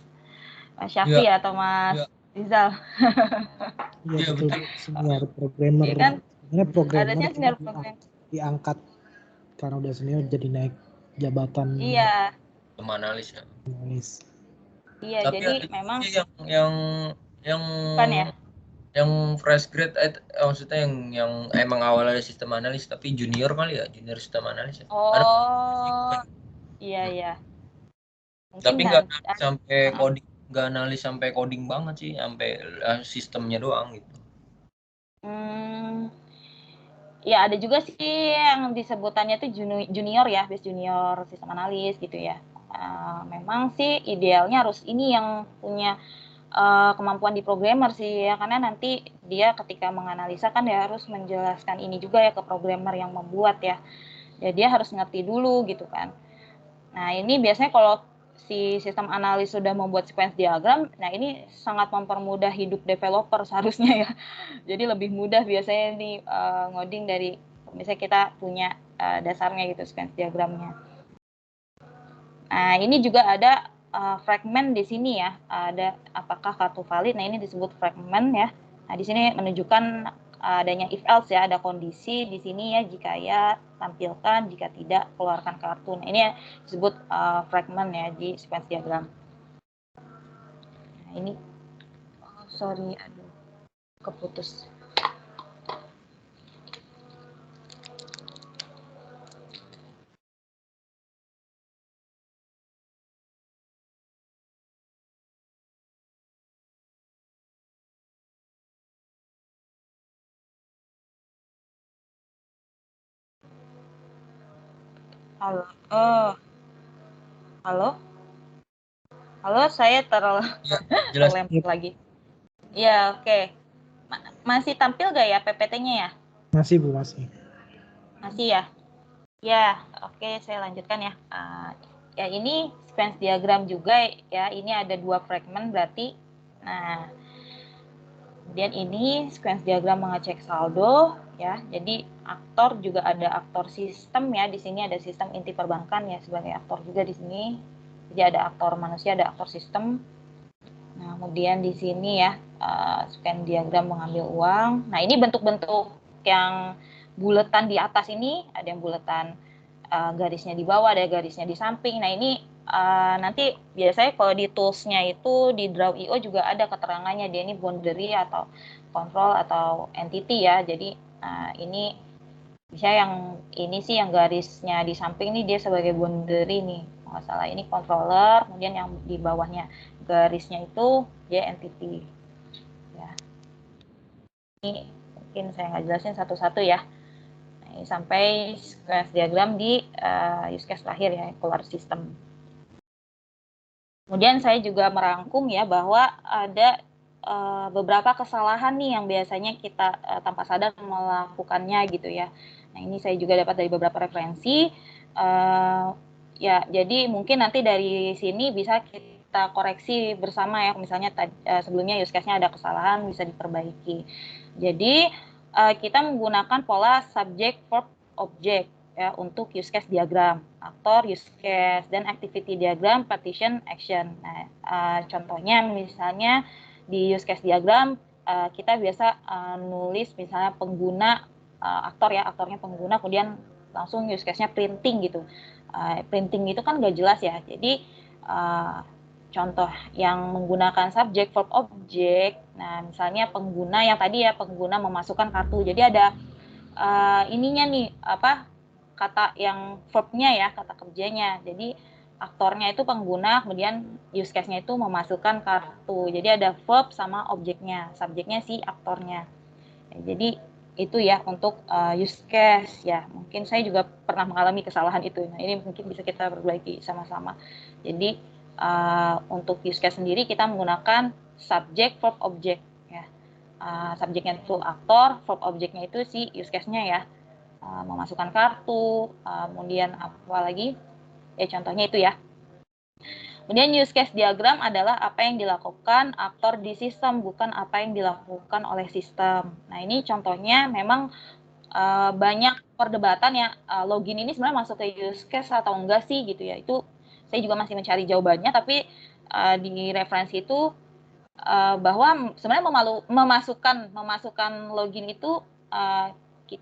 Syafri atau Mas Rizal? Iya betul, senior programmer. Ya kan? Sebenarnya programmer Harusnya senior programmer. Diangkat karena udah senior jadi naik jabatan. Iya. Analis ya. Analis. Iya, tapi jadi memang yang kan ya. Yang fresh grade maksudnya yang emang awalnya sistem analis tapi junior kali ya, junior sistem analis ya. Oh, iya. Mungkin Tapi nggak sampai coding, nggak analis sampai coding banget sih, sampai sistemnya doang gitu. Ya ada juga sih yang disebutannya itu junior ya, base junior sistem analis gitu ya. Memang sih idealnya harus ini yang punya kemampuan di programmer sih ya, karena nanti dia ketika menganalisa kan dia harus menjelaskan ini juga ya ke programmer yang membuat ya. Ya dia harus ngerti dulu gitu kan. Nah, ini biasanya kalau si sistem analis sudah membuat sequence diagram, nah ini sangat mempermudah hidup developer seharusnya ya. Jadi lebih mudah biasanya nih ngoding dari misalnya kita punya dasarnya gitu sequence diagramnya. Nah, ini juga ada fragment di sini ya. Ada apakah kartu valid? Nah, ini disebut fragment ya. Nah, di sini menunjukkan adanya if else ya, ada kondisi di sini ya, jika ya tampilkan, jika tidak keluarkan kartu. Nah, ini disebut fragment ya di sequence diagram. Nah, ini sorry, aduh, keputus. Halo, halo, halo, saya Ya, jelas. terlempar lagi. Ya, oke. Masih tampil gak ya PPT-nya ya? Masih Bu, masih. Masih ya? Ya, oke, saya lanjutkan ya. Ya, ini sequence diagram juga ya. Ini ada 2 fragment berarti. Nah, kemudian ini sequence diagram mengecek saldo ya. Jadi aktor juga ada aktor sistem ya. Di sini ada sistem inti perbankan ya sebagai aktor juga di sini. Jadi ada aktor manusia, ada aktor sistem. Nah, kemudian di sini ya sequence diagram mengambil uang. Nah, ini bentuk-bentuk yang buletan di atas ini, ada yang buletan garisnya di bawah, ada garisnya di samping. Nah, ini nanti biasanya kalau di tools-nya itu di Draw.io juga ada keterangannya, dia ini boundary atau control atau entity ya. Jadi ini bisa yang ini sih yang garisnya di samping ini dia sebagai boundary nih. Nggak salah ini controller, kemudian yang di bawahnya garisnya itu dia entity. Ya. Ini mungkin saya nggak jelasin satu-satu ya. Sampai sequence diagram di use case terakhir ya, keluar sistem. Kemudian saya juga merangkum ya bahwa ada beberapa kesalahan nih yang biasanya kita tanpa sadar melakukannya gitu ya. Nah, ini saya juga dapat dari beberapa referensi. Ya, jadi mungkin nanti dari sini bisa kita koreksi bersama ya. Misalnya sebelumnya use case-nya ada kesalahan, bisa diperbaiki. Jadi kita menggunakan pola subject verb object ya untuk use case diagram, aktor use case dan activity diagram partition action. Nah, contohnya misalnya di use case diagram kita biasa nulis misalnya pengguna aktor ya, aktornya pengguna, kemudian langsung use case-nya printing gitu. Printing itu kan nggak jelas ya. Jadi contoh yang menggunakan subject verb object, nah misalnya pengguna yang tadi ya, pengguna memasukkan kartu. Jadi ada ininya nih apa kata yang verb-nya ya, kata kerjanya. Jadi aktornya itu pengguna, kemudian use case-nya itu memasukkan kartu. Jadi ada verb sama objeknya, subjeknya si aktornya. Ya, jadi itu ya untuk use case ya. Mungkin saya juga pernah mengalami kesalahan itu. Nah, ini mungkin bisa kita perbaiki sama-sama. Jadi untuk use case sendiri kita menggunakan subject verb object ya. Subjeknya itu aktor, verb objeknya itu si use case-nya ya. Memasukkan kartu, kemudian apa lagi? Ya contohnya itu ya. Kemudian use case diagram adalah apa yang dilakukan aktor di sistem, bukan apa yang dilakukan oleh sistem. Nah, ini contohnya memang banyak perdebatan ya, login ini sebenarnya masuk ke use case atau enggak sih gitu ya. Itu saya juga masih mencari jawabannya, tapi di referensi itu bahwa sebenarnya memasukkan login itu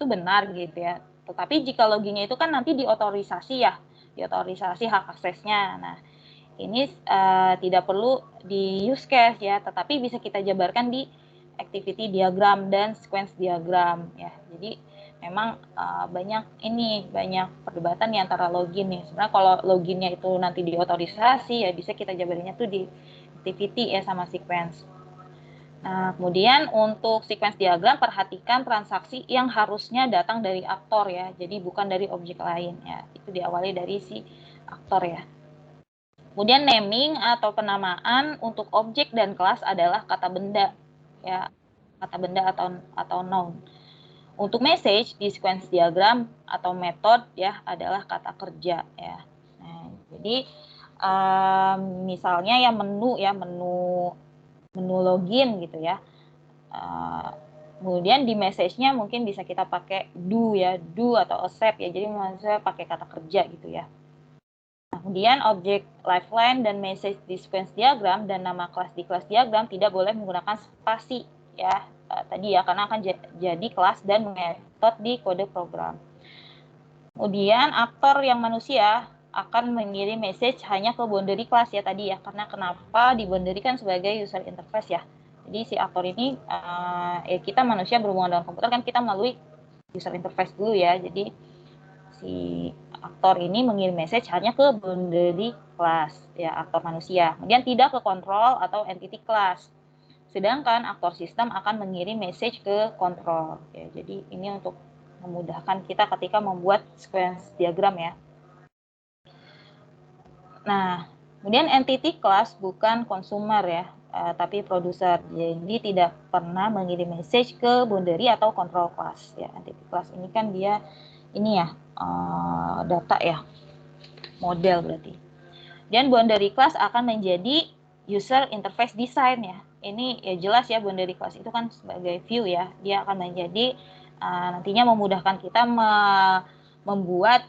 benar gitu ya. Tetapi jika loginnya itu kan nanti diotorisasi ya, diotorisasi hak aksesnya. Nah, ini tidak perlu di use case ya, tetapi bisa kita jabarkan di activity diagram dan sequence diagram ya. Jadi memang banyak perdebatan nih antara login nih. Sebenarnya kalau loginnya itu nanti diotorisasi ya bisa kita jabarinnya tuh di activity ya sama sequence. Nah, kemudian untuk sequence diagram perhatikan transaksi yang harusnya datang dari aktor ya. Jadi bukan dari objek lain ya. Itu diawali dari si aktor ya. Kemudian naming atau penamaan untuk objek dan kelas adalah kata benda ya, kata benda atau noun. Untuk message di sequence diagram atau method ya adalah kata kerja ya. Nah, jadi misalnya ya menu login gitu ya. Kemudian di message-nya mungkin bisa kita pakai do ya, do atau accept ya. Jadi maksudnya pakai kata kerja gitu ya. Kemudian objek lifeline dan message di sequence diagram dan nama kelas di kelas diagram tidak boleh menggunakan spasi ya tadi ya, karena akan jadi kelas dan metode di kode program. Kemudian aktor yang manusia akan mengirim message hanya ke boundary class ya tadi ya, karena kenapa di boundary kan sebagai user interface ya. Jadi si aktor ini ya kita manusia berhubungan dengan komputer kan kita melalui user interface dulu ya. Jadi si aktor ini mengirim message hanya ke boundary class ya, aktor manusia. Kemudian tidak ke control atau entity class. Sedangkan aktor sistem akan mengirim message ke control ya. Jadi ini untuk memudahkan kita ketika membuat sequence diagram ya. Nah, kemudian entity class bukan consumer ya, tapi produser. Jadi tidak pernah mengirim message ke boundary atau control class ya. Entity class ini kan dia ini ya data ya, model berarti. Dan boundary class akan menjadi user interface design ya. Ini ya jelas ya, boundary class itu kan sebagai view ya. Dia akan menjadi nantinya memudahkan kita membuat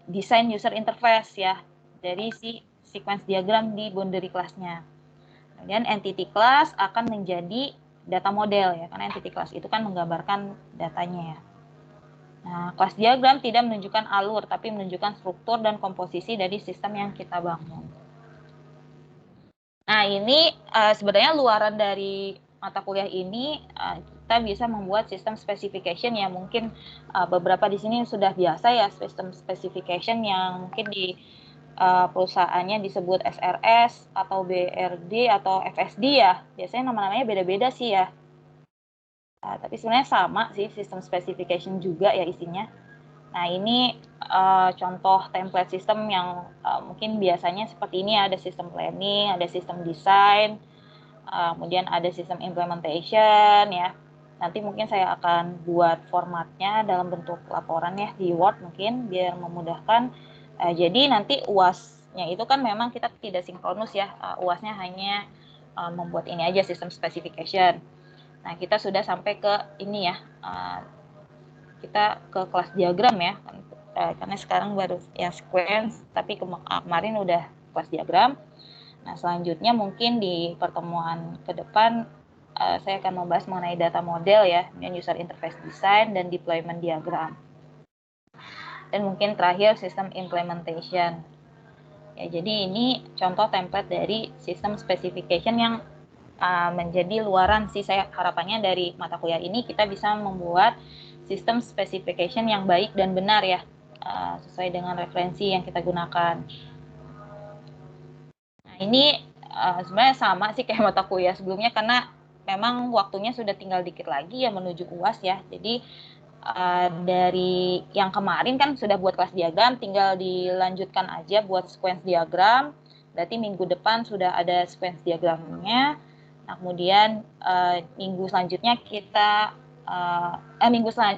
desain user interface ya dari si sequence diagram di boundary class-nya. Kemudian entity class akan menjadi data model ya, karena entity class itu kan menggambarkan datanya ya. Nah, kelas diagram tidak menunjukkan alur, tapi menunjukkan struktur dan komposisi dari sistem yang kita bangun. Nah, ini sebenarnya luaran dari mata kuliah ini kita bisa membuat sistem specification yang mungkin beberapa di sini sudah biasa ya, sistem specification yang mungkin di perusahaannya disebut SRS atau BRD atau FSD ya. Biasanya nama-namanya beda-beda sih ya. Tapi sebenarnya sama sih, sistem specification juga ya isinya. Nah, ini contoh template sistem yang mungkin biasanya seperti ini, ada sistem planning, ada sistem design, kemudian ada sistem implementation ya. Nanti mungkin saya akan buat formatnya dalam bentuk laporan ya di Word mungkin biar memudahkan. Jadi nanti UAS-nya itu kan memang kita tidak sinkronus ya, UAS-nya hanya membuat ini aja, sistem specification. Nah, kita sudah sampai ke ini ya, kita ke kelas diagram ya, karena sekarang baru ya sequence, tapi kemarin udah kelas diagram. Nah, selanjutnya mungkin di pertemuan ke depan saya akan membahas mengenai data model ya, dan user interface design dan deployment diagram. Dan mungkin terakhir sistem implementation. Ya, jadi ini contoh template dari sistem specification yang menjadi luaran sih, saya harapannya dari mata kuliah ini kita bisa membuat sistem specification yang baik dan benar ya, sesuai dengan referensi yang kita gunakan. Nah, ini sebenarnya sama sih kayak mata kuliah sebelumnya, karena memang waktunya sudah tinggal dikit lagi ya menuju UAS ya. Jadi dari yang kemarin kan sudah buat kelas diagram, tinggal dilanjutkan aja buat sequence diagram. Berarti minggu depan sudah ada sequence diagramnya. Nah, kemudian minggu selanjutnya kita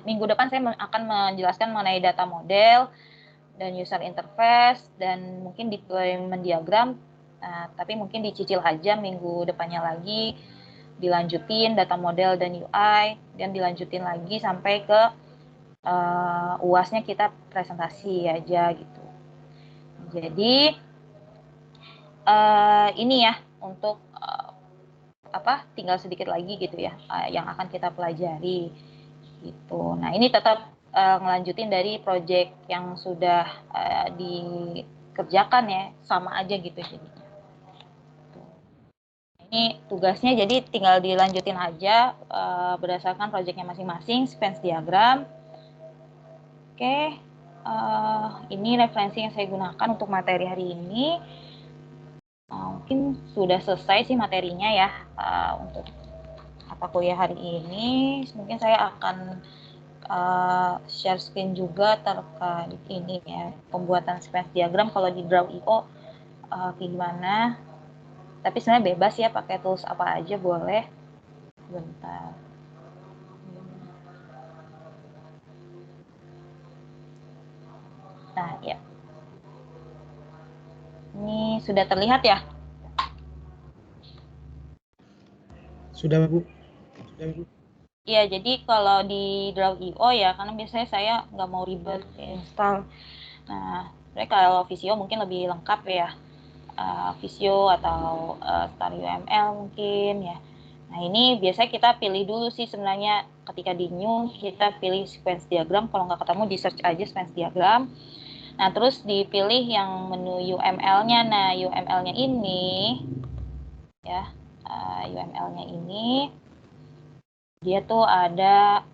minggu depan saya akan menjelaskan mengenai data model dan user interface dan mungkin deployment diagram. Tapi mungkin dicicil aja minggu depannya lagi, dilanjutin data model dan UI, dan dilanjutin lagi sampai ke UAS-nya kita presentasi aja gitu. Jadi ini ya untuk tinggal sedikit lagi gitu ya yang akan kita pelajari gitu. Nah, ini tetap ngelanjutin dari project yang sudah dikerjakan ya, sama aja gitu jadinya. Ini tugasnya jadi tinggal dilanjutin aja berdasarkan projectnya masing-masing, sequence diagram. Oke, ini referensi yang saya gunakan untuk materi hari ini. Mungkin sudah selesai sih materinya ya untuk mata kuliah hari ini. Mungkin saya akan share screen juga terkait ini ya, pembuatan sequence diagram kalau di Draw.io kayak gimana. Tapi sebenarnya bebas ya, pakai tools apa aja boleh. Bentar. Nah, ya. Ini sudah terlihat ya? Sudah, Bu. Iya, jadi kalau di Draw.io ya, karena biasanya saya nggak mau ribet install. Nah, sebenarnya kalau Visio mungkin lebih lengkap ya. Visio atau Star UML mungkin ya. Nah, ini biasanya kita pilih dulu sih sebenarnya ketika di new, kita pilih sequence diagram. Kalau nggak ketemu, di search aja sequence diagram. Nah, terus dipilih yang menu UML-nya. Nah, UML-nya ini, ya, UML-nya ini, dia tuh ada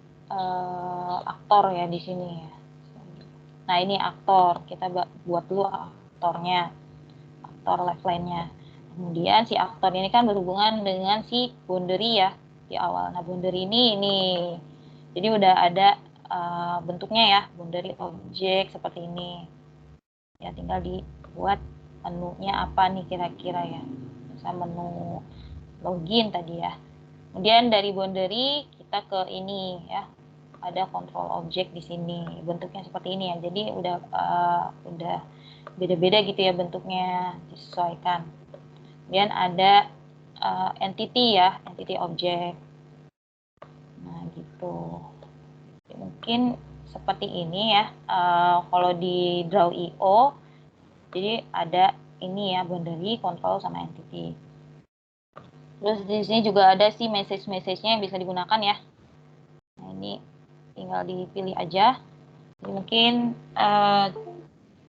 aktor ya di sini ya. Nah, ini aktor. Kita buat dulu aktornya, aktor left line-nya. Kemudian si aktor ini kan berhubungan dengan si boundary ya di awal. Nah, boundary ini jadi udah ada bentuknya ya, boundary object seperti ini. Ya, tinggal dibuat menunya apa nih kira-kira ya. Misalnya menu login tadi ya. Kemudian dari boundary kita ke ini ya. Ada control object di sini. Bentuknya seperti ini ya. Jadi udah beda-beda gitu ya bentuknya, disesuaikan. Kemudian ada entity ya, entity object. Nah, gitu. Mungkin seperti ini ya. Kalau di Draw.io, jadi ada ini ya, boundary, control, sama entity. Terus di sini juga ada sih message-message-nya yang bisa digunakan ya. Nah, ini tinggal dipilih aja. Jadi mungkin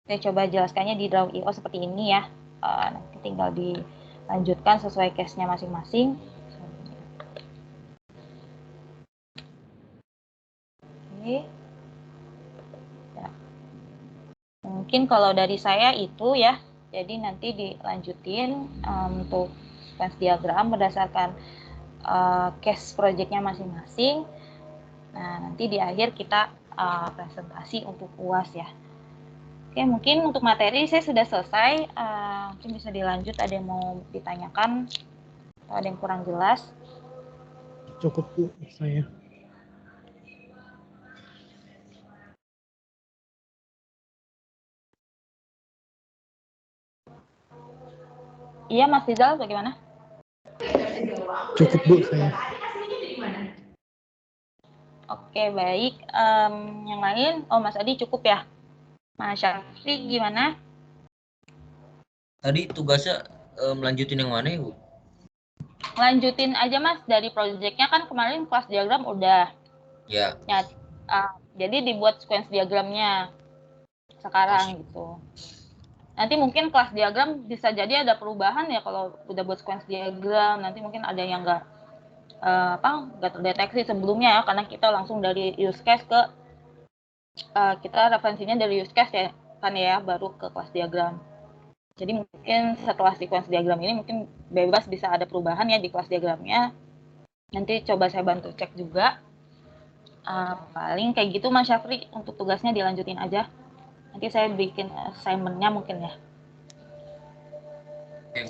saya coba jelaskannya di Draw.io seperti ini ya. Nanti tinggal dilanjutkan sesuai case-nya masing-masing. Oke. Ya. Mungkin kalau dari saya itu ya. Jadi nanti dilanjutin untuk sequence diagram berdasarkan case project-nya masing-masing. Nah, nanti di akhir kita presentasi untuk UAS ya. Oke, mungkin untuk materi saya sudah selesai. Mungkin bisa dilanjut, ada yang mau ditanyakan atau ada yang kurang jelas. Cukup Bu saya. Iya, Mas Rizal, bagaimana? Cukup Bu saya. Oke, baik. Yang lain, Mas Adi cukup ya? Mas Syafri gimana? Tadi tugasnya melanjutin yang mana ya, Bu? Lanjutin aja Mas, dari project-nya kan kemarin kelas diagram udah. Ya. Jadi dibuat sequence diagramnya sekarang gitu. Nanti mungkin kelas diagram bisa jadi ada perubahan ya kalau udah buat sequence diagram. Nanti mungkin ada yang nggak terdeteksi sebelumnya ya, karena kita langsung dari use case ke kita referensinya dari use case ya kan ya, baru ke kelas diagram. Jadi mungkin setelah sequence diagram ini mungkin bebas bisa ada perubahan ya di kelas diagramnya. Nanti coba saya bantu cek juga. Paling kayak gitu Mas Syafri, untuk tugasnya dilanjutin aja. Nanti saya bikin assignment-nya mungkin ya. Oke.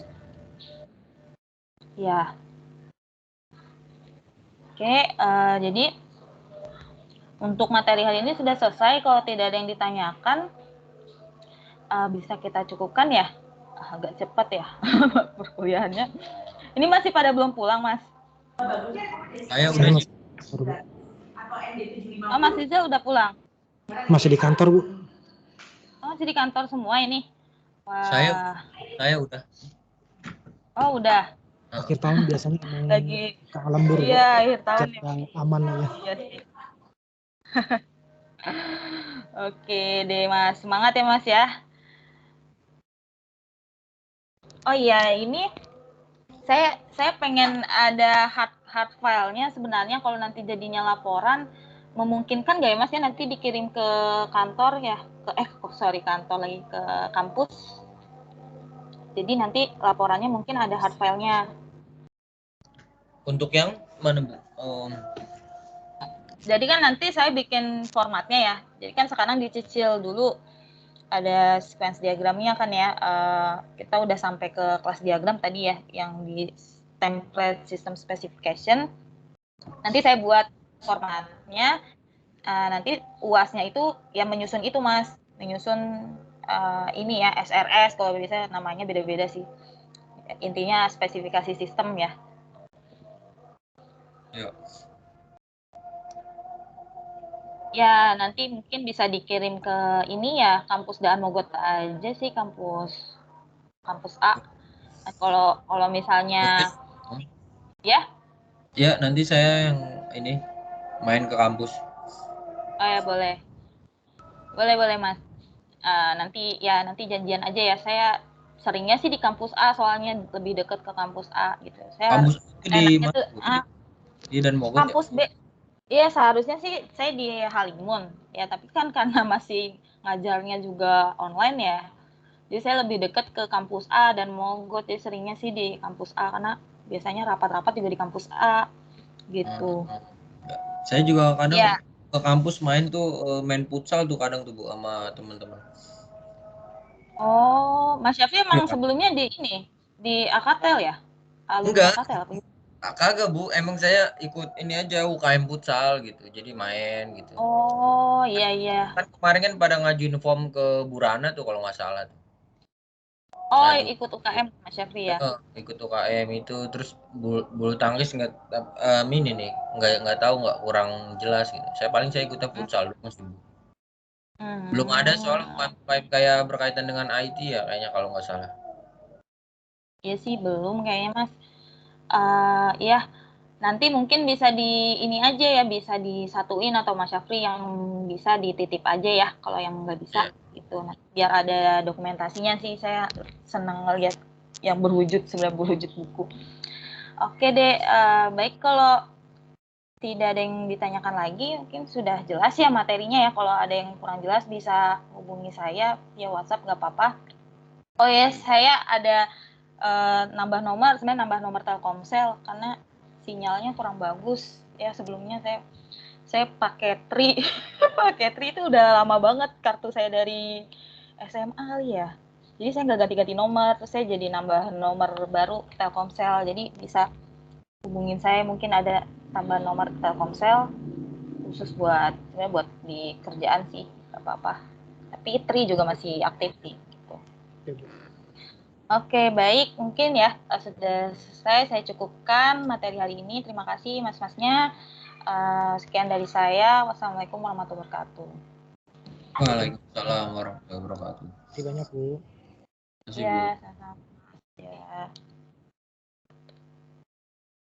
Ya. Oke, jadi untuk materi hari ini sudah selesai. Kalau tidak ada yang ditanyakan, bisa kita cukupkan ya. Agak cepat ya perkuliahannya. Ini masih pada belum pulang, Mas? Saya udah Mas, Mas Rizal udah pulang? masih di kantor Bu. Masih di kantor semua ini? Wah. Saya udah. Oh, udah. Akhir tahun biasanya emang Lagi. ke lembur. Iya, akhir tahun ya. Aman ya. Iya sih. Oke deh Mas, semangat ya Mas ya. Oh iya, ini saya pengen ada hard filenya sebenarnya. Kalau nanti jadinya laporan, memungkinkan nggak ya Mas ya nanti dikirim ke kantor ya, kantor lagi, ke kampus. Jadi nanti laporannya mungkin ada hard filenya. Untuk yang mana, Bu? Jadi kan nanti saya bikin formatnya ya. Jadi kan sekarang dicicil dulu. Ada sequence diagramnya kan ya. Kita udah sampai ke kelas diagram tadi ya, yang di template system specification. Nanti saya buat formatnya. Nanti UAS-nya itu yang menyusun itu Mas. Menyusun ini ya, SRS, kalau bisa namanya beda-beda sih. Intinya spesifikasi sistem ya. Ya. Ya, nanti mungkin bisa dikirim ke ini ya, kampus Daan Mogot aja sih, kampus A. Kalau misalnya ya, Ya, nanti saya yang ini main ke kampus. Oh ya boleh, boleh Mas. Nanti janjian aja ya. Saya seringnya sih di kampus A, soalnya lebih dekat ke kampus A gitu. Kampus itu di Enaknya mana, tuh Bu? Di Dan Mogot ya? kampus B. Iya seharusnya sih saya di Halimun ya, tapi kan karena masih ngajarnya juga online ya. Jadi saya lebih dekat ke kampus A dan Mogot. Jadi seringnya sih di kampus A karena biasanya rapat-rapat juga di kampus A gitu. Hmm. Saya juga kadang Ya. ke kampus main tuh main futsal tuh kadang tuh Bu sama teman-teman. Oh, Mas Syafri Iya emang kan? sebelumnya di ini di Akatel ya? Alumni Enggak, Akatel apa? kagak Bu. Emang saya ikut ini aja UKM futsal gitu. Jadi main gitu. Oh, iya iya. Kan kemarin kan pada ngajuin form ke Burana tuh kalau nggak salah tuh. Oh, Ngajuin ikut UKM Mas Syafri ya? ikut UKM itu terus bulu tangkis nggak ini nih nggak tahu nggak kurang jelas gitu. Saya ikutnya Hmm. futsal dulu Mas. Belum ada soalnya Hmm. UKM kayak berkaitan dengan IT ya kayaknya kalau nggak salah. Iya sih belum kayaknya Mas. Ya, nanti mungkin bisa di ini aja ya, bisa disatuin atau Mas Syafri yang bisa dititip aja ya, kalau yang nggak bisa Iya. gitu. Nah, biar ada dokumentasinya sih, saya senang ngeliat yang berwujud, sebenarnya berwujud buku. Oke deh, baik kalau tidak ada yang ditanyakan lagi, mungkin sudah jelas ya materinya ya. Kalau ada yang kurang jelas bisa hubungi saya via WhatsApp, nggak apa-apa. Oh ya, saya ada nambah nomor, sebenarnya nambah nomor Telkomsel karena sinyalnya kurang bagus. Ya sebelumnya saya pakai Tri, pakai Tri itu udah lama banget, kartu saya dari SMA kali ya. Jadi saya nggak ganti-ganti nomor, terus saya jadi nambah nomor baru Telkomsel. Jadi bisa hubungin saya, mungkin ada tambahan nomor Telkomsel khusus sebenarnya buat di kerjaan sih, nggak apa-apa. Tapi Tri juga masih aktif sih. Gitu. Oke, Bu. Oke, baik. Mungkin ya sudah selesai. Saya cukupkan materi hari ini. Terima kasih mas-masnya. Sekian dari saya. Wassalamualaikum warahmatullahi wabarakatuh. Waalaikumsalam warahmatullahi wabarakatuh. Terima kasih banyak, Bu. Terima kasih Bu. Ya, sama-sama. Ya.